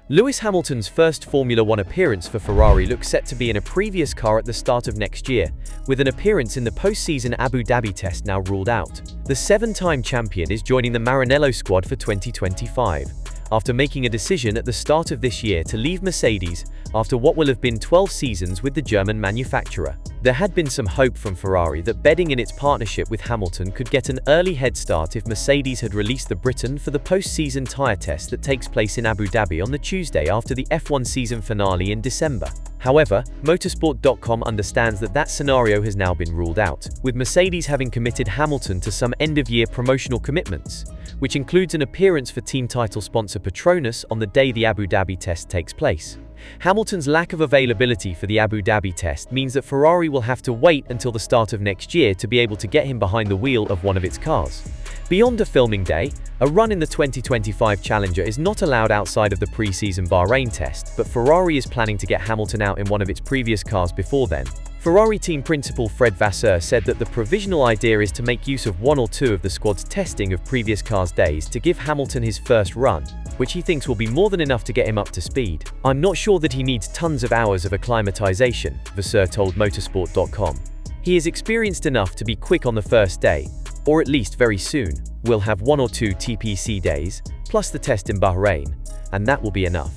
Lewis Hamilton's first Formula One appearance for Ferrari looks set to be in a previous car at the start of next year, with an appearance in the post-season Abu Dhabi test now ruled out. The seven-time champion is joining the Maranello squad for 2025, after making a decision at the start of this year to leave Mercedes after what will have been 12 seasons with the German manufacturer. There had been some hope from Ferrari that bedding in its partnership with Hamilton could get an early head start if Mercedes had released the Briton for the post-season tyre test that takes place in Abu Dhabi on the Tuesday after the F1 season finale in December. However, motorsport.com understands that scenario has now been ruled out, with Mercedes having committed Hamilton to some end-of-year promotional commitments, which includes an appearance for team title sponsor Petronas on the day the Abu Dhabi test takes place. Hamilton's lack of availability for the Abu Dhabi test means that Ferrari will have to wait until the start of next year to be able to get him behind the wheel of one of its cars. Beyond a filming day, a run in the 2025 Challenger is not allowed outside of the pre-season Bahrain test, but Ferrari is planning to get Hamilton out in one of its previous cars before then. Ferrari team principal Fred Vasseur said that the provisional idea is to make use of one or two of the squad's testing of previous cars' days to give Hamilton his first run, which he thinks will be more than enough to get him up to speed. "I'm not sure that he needs tons of hours of acclimatization," Vasseur told motorsport.com. "He is experienced enough to be quick on the first day, or at least very soon. We'll have one or two TPC days, plus the test in Bahrain, and that will be enough."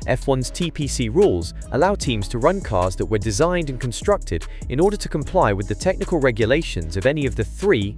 F1's TPC rules allow teams to run cars that were designed and constructed in order to comply with the technical regulations of any of the three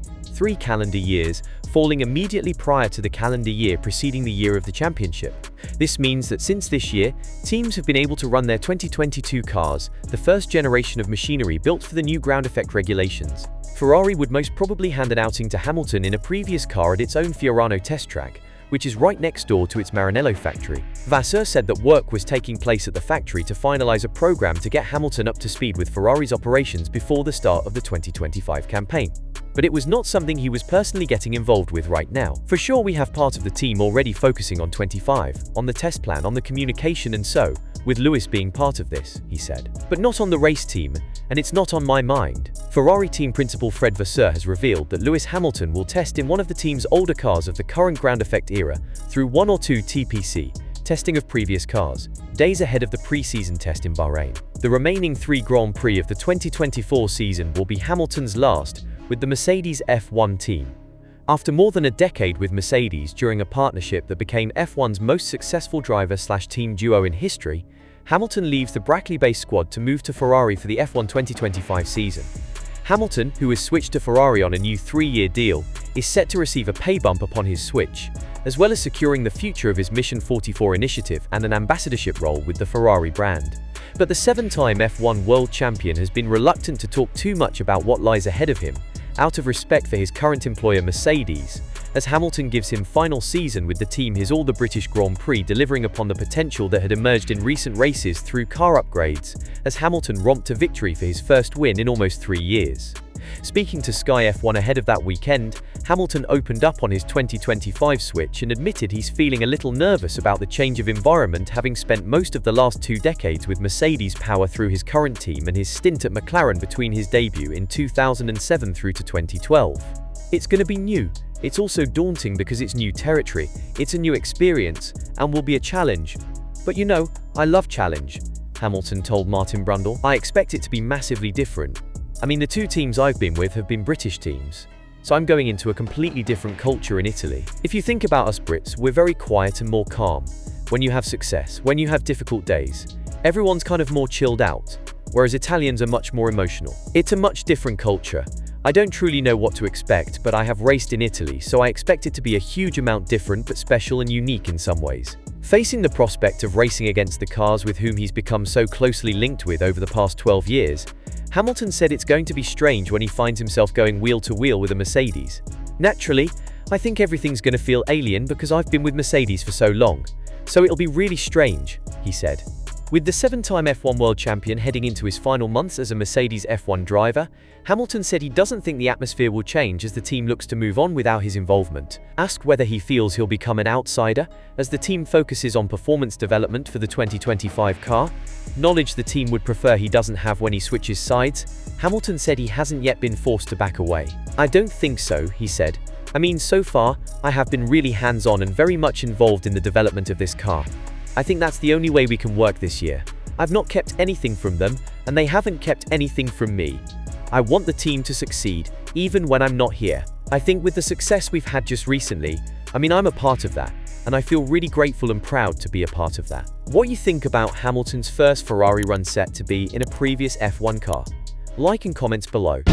calendar years falling immediately prior to the calendar year preceding the year of the championship. This means that since this year, teams have been able to run their 2022 cars, the first generation of machinery built for the new ground effect regulations. Ferrari would most probably hand an outing to Hamilton in a previous car at its own Fiorano test track, which is right next door to its Maranello factory. Vasseur said that work was taking place at the factory to finalize a program to get Hamilton up to speed with Ferrari's operations before the start of the 2025 campaign. But it was not something he was personally getting involved with right now. "For sure we have part of the team already focusing on 25, on the test plan, on the communication and so, with Lewis being part of this," he said. "But not on the race team, and it's not on my mind." Ferrari team principal Fred Vasseur has revealed that Lewis Hamilton will test in one of the team's older cars of the current ground effect era through one or two TPC, testing of previous cars, days ahead of the pre-season test in Bahrain. The remaining 3 Grands Prix of the 2024 season will be Hamilton's last with the Mercedes F1 team. After more than a decade with Mercedes during a partnership that became F1's most successful driver/team duo in history, Hamilton leaves the Brackley-based squad to move to Ferrari for the F1 2025 season. Hamilton, who has switched to Ferrari on a new 3-year deal, is set to receive a pay bump upon his switch, as well as securing the future of his Mission 44 initiative and an ambassadorship role with the Ferrari brand. But the 7-time F1 world champion has been reluctant to talk too much about what lies ahead of him, out of respect for his current employer Mercedes, as Hamilton gives him final season with the team his all the British Grand Prix, delivering upon the potential that had emerged in recent races through car upgrades, as Hamilton romped to victory for his first win in almost 3 years. Speaking to Sky F1 ahead of that weekend, Hamilton opened up on his 2025 switch and admitted he's feeling a little nervous about the change of environment, having spent most of the last 2 decades with Mercedes power through his current team and his stint at McLaren between his debut in 2007 through to 2012. "It's going to be new. It's also daunting because it's new territory, it's a new experience, and will be a challenge. But you know, I love challenge," Hamilton told Martin Brundle. "I expect it to be massively different. I mean, the 2 teams I've been with have been British teams, so I'm going into a completely different culture in Italy. If you think about us Brits, we're very quiet and more calm. When you have success, when you have difficult days, everyone's kind of more chilled out, whereas Italians are much more emotional. It's a much different culture. I don't truly know what to expect, but I have raced in Italy, so I expect it to be a huge amount different but special and unique in some ways." Facing the prospect of racing against the cars with whom he's become so closely linked with over the past 12 years, Hamilton said it's going to be strange when he finds himself going wheel to wheel with a Mercedes. "Naturally, I think everything's going to feel alien because I've been with Mercedes for so long, so it'll be really strange," he said. With the 7-time F1 world champion heading into his final months as a Mercedes F1 driver, Hamilton said he doesn't think the atmosphere will change as the team looks to move on without his involvement. Asked whether he feels he'll become an outsider as the team focuses on performance development for the 2025 car, knowledge the team would prefer he doesn't have when he switches sides, Hamilton said he hasn't yet been forced to back away. "I don't think so," he said. "I mean, so far, I have been really hands-on and very much involved in the development of this car. I think that's the only way we can work this year. I've not kept anything from them, and they haven't kept anything from me. I want the team to succeed, even when I'm not here. I think with the success we've had just recently, I'm a part of that, and I feel really grateful and proud to be a part of that. What you think about Hamilton's first Ferrari run set to be in a previous F1 car? Like and comment below.